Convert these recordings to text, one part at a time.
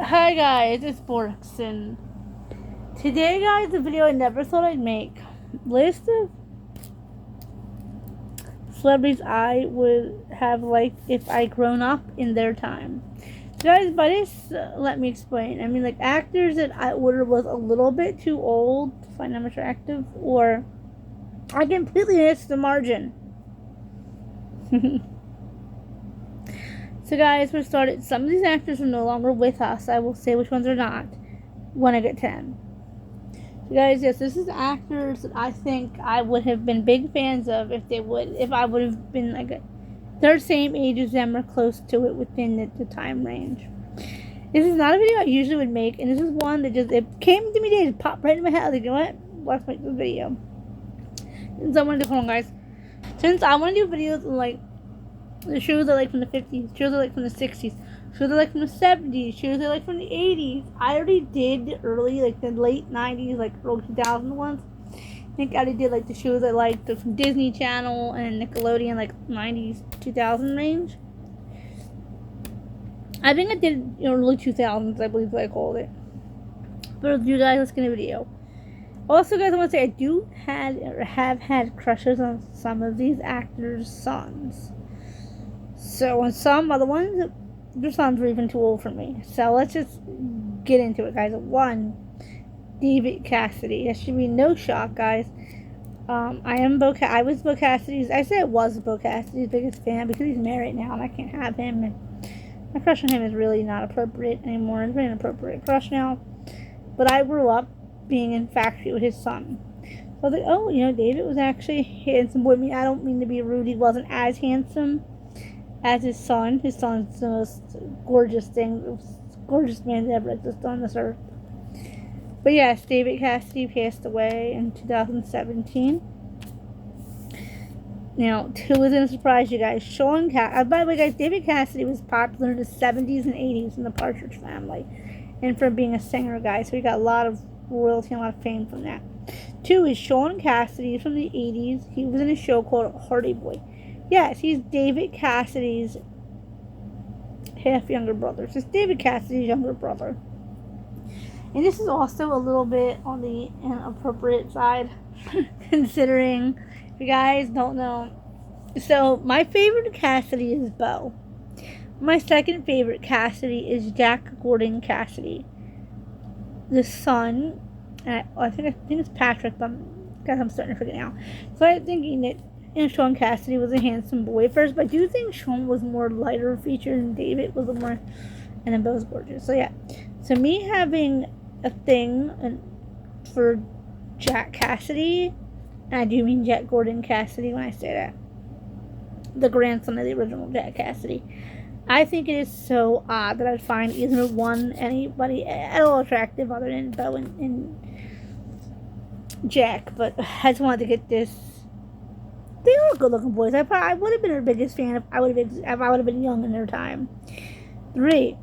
Hi guys, it's Borkson. Today guys, the video I never thought I'd make. List of celebrities I would have liked if I grown up in their time. So guys, by this, let me explain. I mean like actors that I ordered was a little bit too old to find them attractive, or I completely missed the margin. So guys, we're started. Some of these actors are no longer with us. I will say which ones are not when I get 10. So guys, yes, this is actors that I think I would have been big fans of if I would have been like their same age as them or close to it within the time range. This is not a video I usually would make, and this is one that it came to me today, it popped right in my head. Like, you know what? Let's make this video. Since I want to do, hold on guys. Since I want to do videos like the shows I like from the 50s, shows I like from the 60s, shows I like from the 70s, shows I like from the 80s. I already did the early, like the late 90s, like early 2000s ones. I think I already did like the shows I liked from Disney Channel and Nickelodeon, like 90s, 2000 range. I think I did early 2000s, I believe I called it. But you guys, let's get a video. Also, guys, I want to say I do have had crushes on some of these actors' sons. So on some other ones, their sons were even too old for me. So let's just get into it, guys. 1, David Cassidy. That should be no shock, guys. I was Bo Cassidy's. I said I was Bo Cassidy's biggest fan because he's married now and I can't have him. And my crush on him is really not appropriate anymore. It's an inappropriate crush now. But I grew up being infatuated with his son. So I was like, oh, David was actually a handsome boy. I mean, I don't mean to be rude. He wasn't as handsome as his son. His son's the most gorgeous man that ever existed on this earth. But yes, David Cassidy passed away in 2017. Now, who was going to surprise you guys? By the way, guys, David Cassidy was popular in the 70s and 80s in the Partridge Family, and from being a singer, guys, so he got a lot of royalty and a lot of fame from that. 2 is Shaun Cassidy from the 80s. He was in a show called Hardy Boy. Yes, he's David Cassidy's half younger brother. So it's David Cassidy's younger brother. And this is also a little bit on the inappropriate side, considering, if you guys don't know. So, my favorite Cassidy is Bo. My second favorite Cassidy is Jack Gordon Cassidy, the son. I think it's Patrick, but I'm starting to forget now. So I'm thinking that Shaun Cassidy was a handsome boy at first, but I do think Shaun was more lighter featured and David was more, and then Bo was gorgeous. So yeah, so me having a thing for Jack Cassidy, and I do mean Jack Gordon Cassidy when I say that, the grandson of the original Jack Cassidy. I think it is so odd that I'd find anybody at all attractive other than Bo and Jack, but I just wanted to get this. They are good-looking boys. I would have been their biggest fan if I would have been young in their time. 3.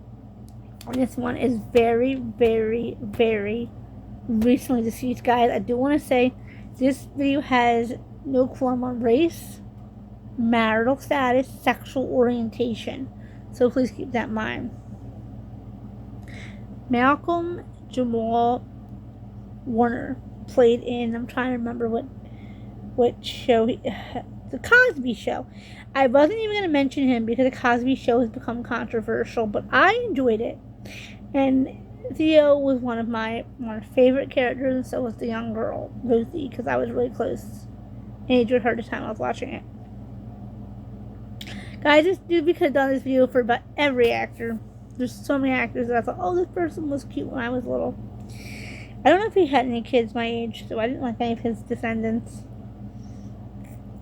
This one is very, very, very recently deceased, guys. I do want to say this video has no qualm on race, marital status, sexual orientation. So please keep that in mind. Malcolm Jamal Warner played in, I'm trying to remember what show, the Cosby Show. I wasn't even going to mention him because the Cosby Show has become controversial, but I enjoyed it. And Theo was one of my favorite characters, and so was the young girl, Ruthie, because I was really close in age with her the time I was watching it. Guys, this dude, we could have done this video for about every actor. There's so many actors that I thought, oh, this person was cute when I was little. I don't know if he had any kids my age, so I didn't like any of his descendants.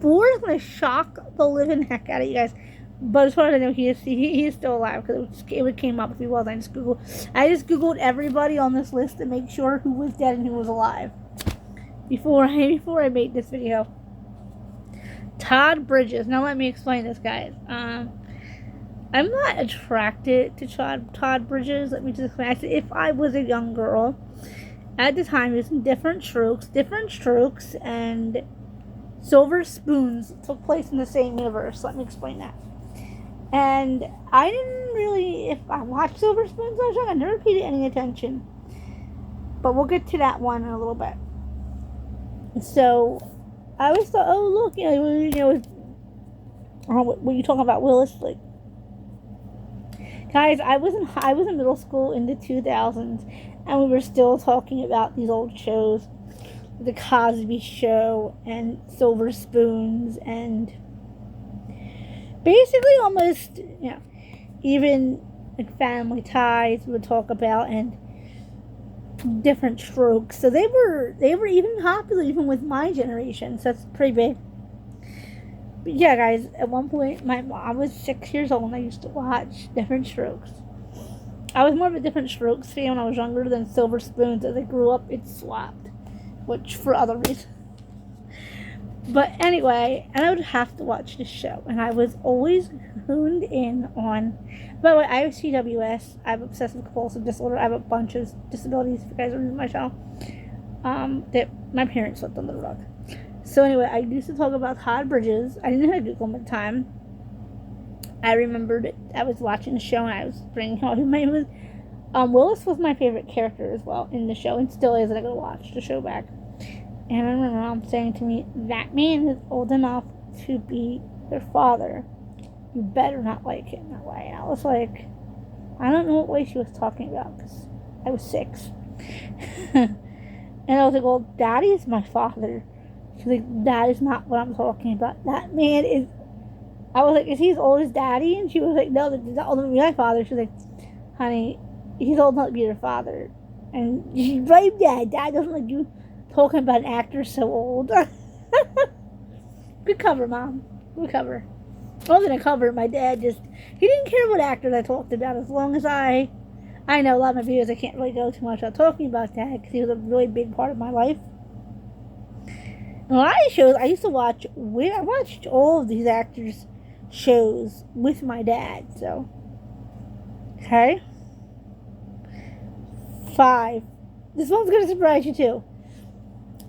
4 is going to shock the living heck out of you guys. But as far as I know, he is still alive, because it came up if he was. I just Googled everybody on this list to make sure who was dead and who was alive before I made this video. Todd Bridges. Now let me explain this, guys. I'm not attracted to Todd Bridges. Let me just explain. I said if I was a young girl at the time, it was Different Strokes, and Silver Spoons took place in the same universe. Let me explain that. And I didn't really, if I watched Silver Spoons when I was young, I never paid any attention. But we'll get to that one in a little bit. So I always thought, oh look, when you talking about Willis, like, guys, I was in middle school in the 2000s, and we were still talking about these old shows, The Cosby Show and Silver Spoons, and basically almost, even like Family Ties we would talk about, and Different Strokes. So they were even popular even with my generation. So that's pretty big. But yeah, guys, at one point my mom was 6 years old and I used to watch Different Strokes. I was more of a Different Strokes fan when I was younger than Silver Spoons. As I grew up, it swapped, which for other reasons. But anyway, and I would have to watch this show, and I was always honed in on. By the way, I have CWS. I have obsessive compulsive disorder. I have a bunch of disabilities. If you guys are reading my show, that my parents slipped under the rug. So anyway, I used to talk about Todd Bridges. I didn't know how to Google him at the time. I remembered I was watching the show and I was bringing out who my name was. Willis was my favorite character as well in the show, and still is. And I gotta watch the show back. And I remember mom saying to me, that man is old enough to be their father. You better not like him that way. And I was like, I don't know what way she was talking about because I was 6. And I was like, well, Daddy is my father. She's like, that is not what I'm talking about. That man is... I was like, is he as old as Daddy? And she was like, no, he's not old enough to be my father. She's like, honey, he's old enough to be your father. And she blamed Dad. Dad doesn't like you talking about an actor so old. Good cover, Mom. Good cover. I wasn't a cover. My dad he didn't care what actors I talked about as long as I know a lot of my videos I can't really go too much about talking about that because he was a really big part of my life. And a lot of shows I used to watch, I watched all of these actors' shows with my dad, so. Okay. 5. This one's going to surprise you too.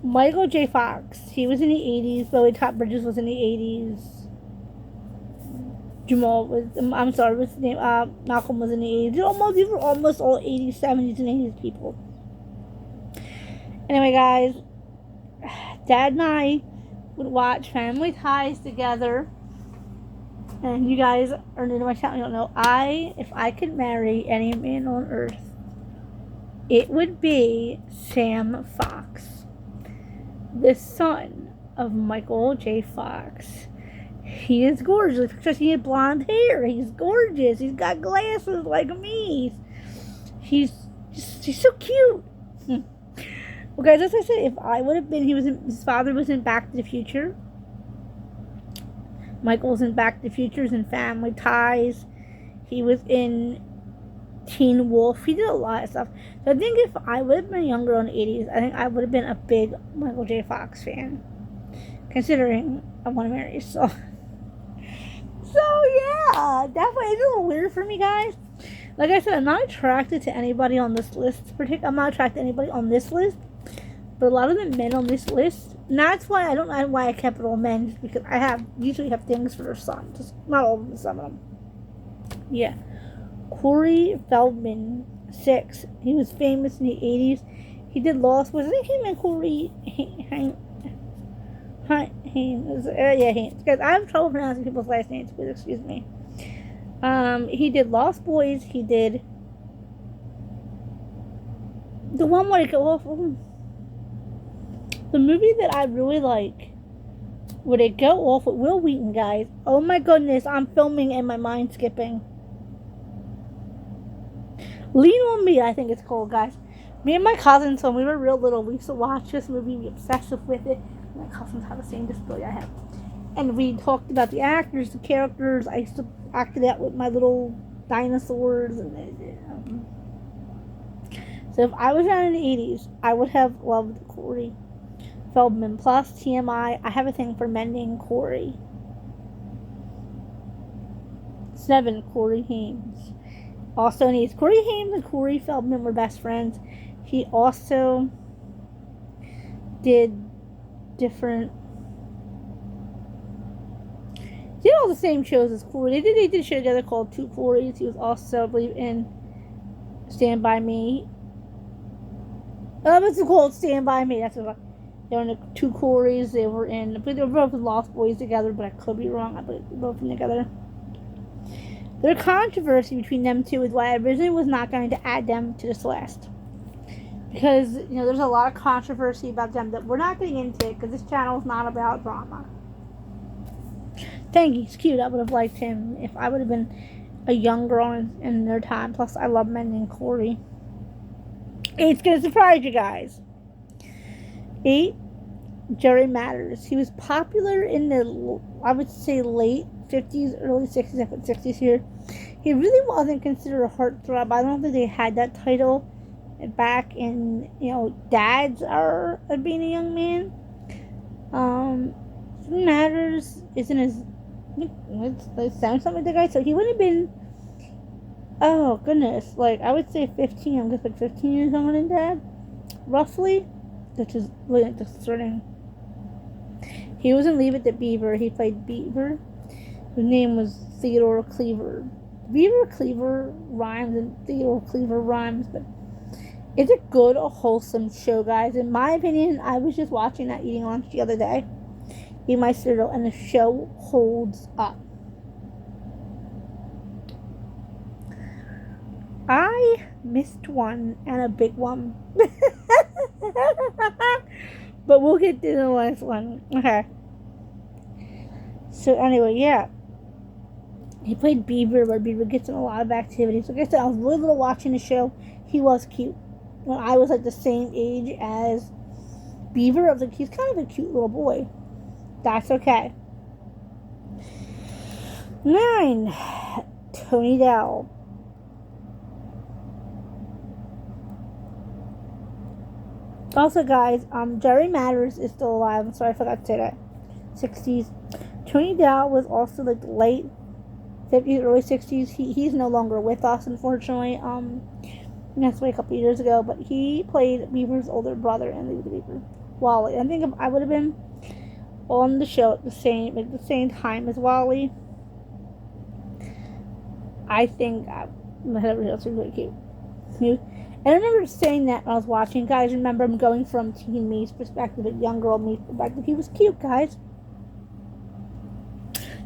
Michael J. Fox. He was in the 80s. Bowie Top Bridges was in the 80s. Jamal was, I'm sorry, what's his name? Malcolm was in the 80s. These were almost all 80s, 70s, and 80s people. Anyway, guys, Dad and I would watch Family Ties together. And you guys are new to my channel, you don't know. If I could marry any man on earth, it would be Sam Fox, the son of Michael J. Fox. He is gorgeous because he had blonde hair. He's gorgeous. He's got glasses like me. He's so cute. Well, guys, as I said, if I would have been, his father was in Back to the Future. Michael was in Back to the Future, was in Family Ties. He was in Teen Wolf. He did a lot of stuff. So I think if I would have been younger in the 80s, I think I would have been a big Michael J. Fox fan. Considering I want to marry, so. So yeah, definitely it's a little weird for me, guys. Like I said, I'm not attracted to anybody on this list. I'm not attracted to anybody on this list. But a lot of the men on this list, and that's why I don't know why I kept it all men, just because I usually have things for their son. Just not all of them, some of them. Yeah. Corey Feldman, 6. He was famous in the 80s. He did Lost. Was it him and Corey Haim? Yeah, Haim. Guys, I have trouble pronouncing people's last names, please excuse me. He did Lost Boys. He did the one where it go off. The movie that I really like, would it go off with Will Wheaton, guys? Oh my goodness, I'm filming and my mind's skipping. Lean on Me, I think it's called, guys. Me and my cousins, when we were real little, we used to watch this movie, be obsessive with it. My cousins have the same disability I have. And we talked about the actors, the characters. I used to act it out with my little dinosaurs. So if I was around in the 80s, I would have loved Corey Feldman. Plus, TMI, I have a thing for mending Corey. 7, Corey Haim. Also needs Corey Haim and Corey Feldman were best friends. He also did different. did all the same shows as Corey. They did a show together called Two Coreys. He was also, I believe, in Stand By Me. It's called Stand By Me. That's what they were in the Two Coreys. They were in, I believe they were both in Lost Boys together, but I could be wrong. I believe they were both in together. Their controversy between them two is why I originally was not going to add them to this list. Because, there's a lot of controversy about them that we're not getting into it because this channel is not about drama. Dang, he's cute. I would have liked him if I would have been a young girl in their time. Plus, I love men named Corey. It's going to surprise you guys. 8, Jerry Mathers. He was popular in the, I would say, late 50s, early 60s. I put 60s here. He really wasn't considered a heartthrob. I don't think they had that title back in, Dad's era of being a young man. Mathers isn't as, let's sound something like the guy, so he would have been, oh goodness, like I would say 15. I'm just like 15 years younger than Dad, roughly, which is really discerning. He was in Leave It to Beaver. He played Beaver. His name was Theodore Cleaver. Beaver Cleaver rhymes and Theodore Cleaver rhymes, but it's a good, wholesome show, guys. In my opinion, I was just watching that eating lunch the other day. Eating my cereal, and the show holds up. I missed one, and a big one. But we'll get to the last one. Okay. So anyway, yeah. He played Beaver, where Beaver gets in a lot of activities. Like I said, I was really little watching the show. He was cute. When I was like the same age as Beaver, I was like, he's kind of a cute little boy. That's okay. 9, Tony Dow. Also, guys, Jerry Mathers is still alive. I'm sorry I forgot to say that. 60s. Tony Dow was also like late 50s, early 60s. He's no longer with us, unfortunately. He passed away a couple years ago, but he played Beaver's older brother in Leave It to Beaver, Wally. I think if I would have been on the show at the same time as Wally, I think everybody else was really cute. And I remember saying that when I was watching. Guys, remember I'm going from teen me's perspective, a young girl me's perspective. He was cute, guys.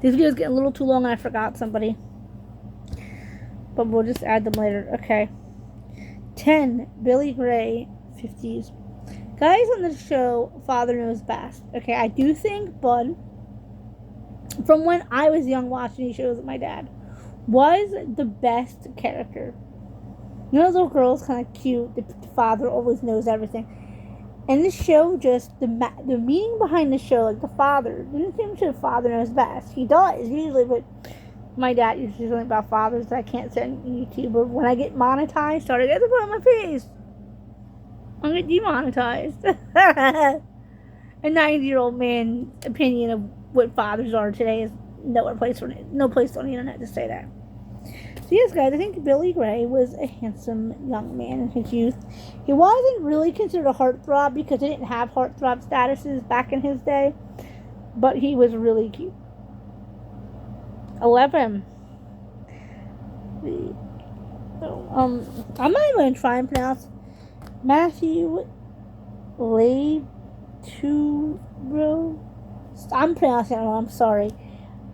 This video is getting a little too long and I forgot somebody. But we'll just add them later. Okay. 10, Billy Gray, 50s. Guys on the show, Father Knows Best. Okay, I do think Bud, from when I was young watching these shows with my dad, was the best character. Those little girl's kind of cute. The father always knows everything. And this show, just the meaning behind the show, like the father, didn't seem to the Father Knows Best. He does usually, but my dad usually something about fathers that I can't say on YouTube. But when I get monetized, sorry, I got to put on my face. I'm gonna get demonetized. A 90-year-old man's opinion of what fathers are today is no place on the internet to say that. So yes, guys, I think Billy Gray was a handsome young man in his youth. He wasn't really considered a heartthrob because he didn't have heartthrob statuses back in his day, but he was really cute. 11. I'm not even going to try and pronounce Matthew Laituro. I'm pronouncing it wrong. I'm sorry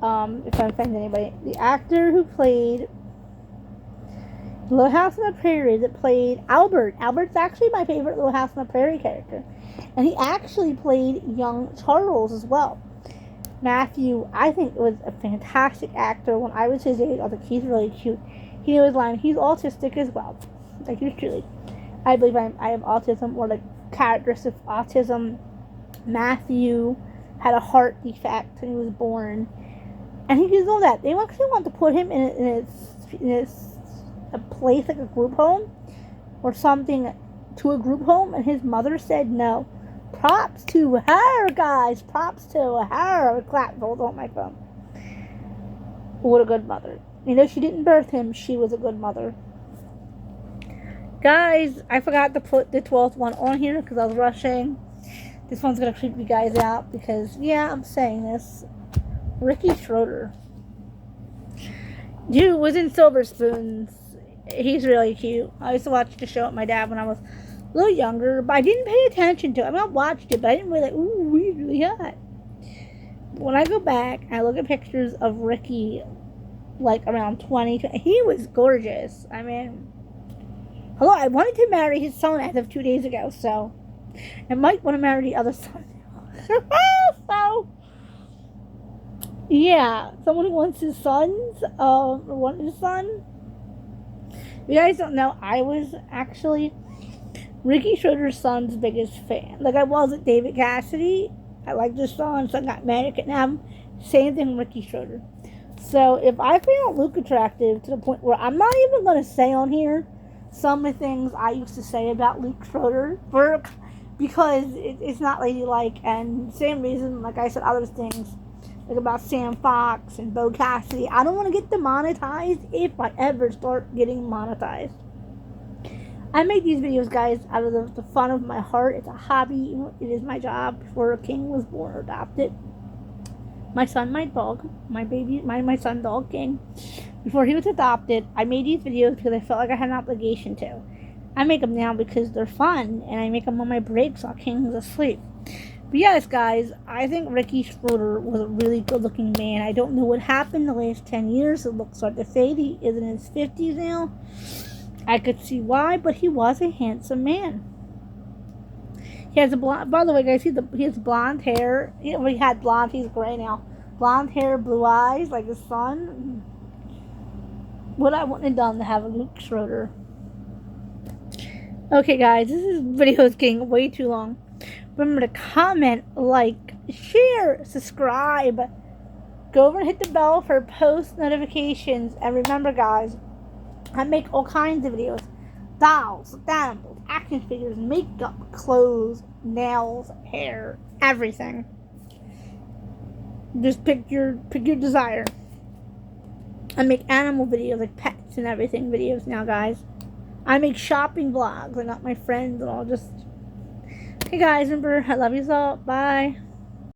if I offend anybody. The actor who played Little House on the Prairie, that played Albert. Albert's actually my favorite Little House on the Prairie character. And he actually played young Charles as well. Matthew, I think, was a fantastic actor. When I was his age, I was like, he's really cute. He knew his line. He's autistic as well. Like, he's truly. I believe I have autism, or like characteristic autism. Matthew had a heart defect when he was born. And he did all that. They actually want to put him in a place like a group home or something, to a group home, and his mother said no. Props to her, guys. Props to her. I clap. Hold on my phone. What a good mother. She didn't birth him. She was a good mother. Guys, I forgot to put the 12th one on here because I was rushing. This one's going to creep you guys out because, yeah, I'm saying this. Ricky Schroeder. Dude was in Silver Spoons. He's really cute. I used to watch the show with my dad when I was a little younger, but I didn't pay attention to it. I mean, I watched it, but I didn't really ooh, he's really hot. When I go back, I look at pictures of Ricky, like around 20. He was gorgeous. I mean, hello, I wanted to marry his son as of 2 days ago, so I might want to marry the other son. So, yeah, someone who wants his sons, want his son. If you guys don't know, I was actually Ricky Schroeder's son's biggest fan. Like I was at David Cassidy. I liked his son, so I got married at him. Same thing with Ricky Schroeder. So if I found Luke attractive to the point where I'm not even going to say on here some of the things I used to say about Luke Schroeder because it's not ladylike, and same reason, like I said, other things like about Sam Fox and Bo Cassidy. I don't want to get demonetized if I ever start getting monetized. I make these videos, guys, out of the fun of my heart. It's a hobby. It is my job. Before a king was born or adopted, my son, my dog, my baby, my son dog, King, before he was adopted, I made these videos because I felt like I had an obligation to. I make them now because they're fun, and I make them on my breaks while King is asleep. But yes, guys, I think Ricky Schroeder was a really good-looking man. I don't know what happened the last 10 years. It looks like the fade. He is in his 50s now. I could see why, but he was a handsome man. He has a blonde. By the way, guys, he has blonde hair. He had blonde. He's gray now. Blonde hair, blue eyes, like his son. What I wouldn't have done to have a Luke Schroeder. Okay, guys, this video is getting way too long. Remember to comment, like, share, subscribe. Go over and hit the bell for post notifications. And remember, guys, I make all kinds of videos. Dolls, animals, action figures, makeup, clothes, nails, hair, everything. Just pick your desire. I make animal videos, like pets and everything videos now, guys. I make shopping vlogs. I got my friends and all just... Hey guys, remember, I love you all. Bye.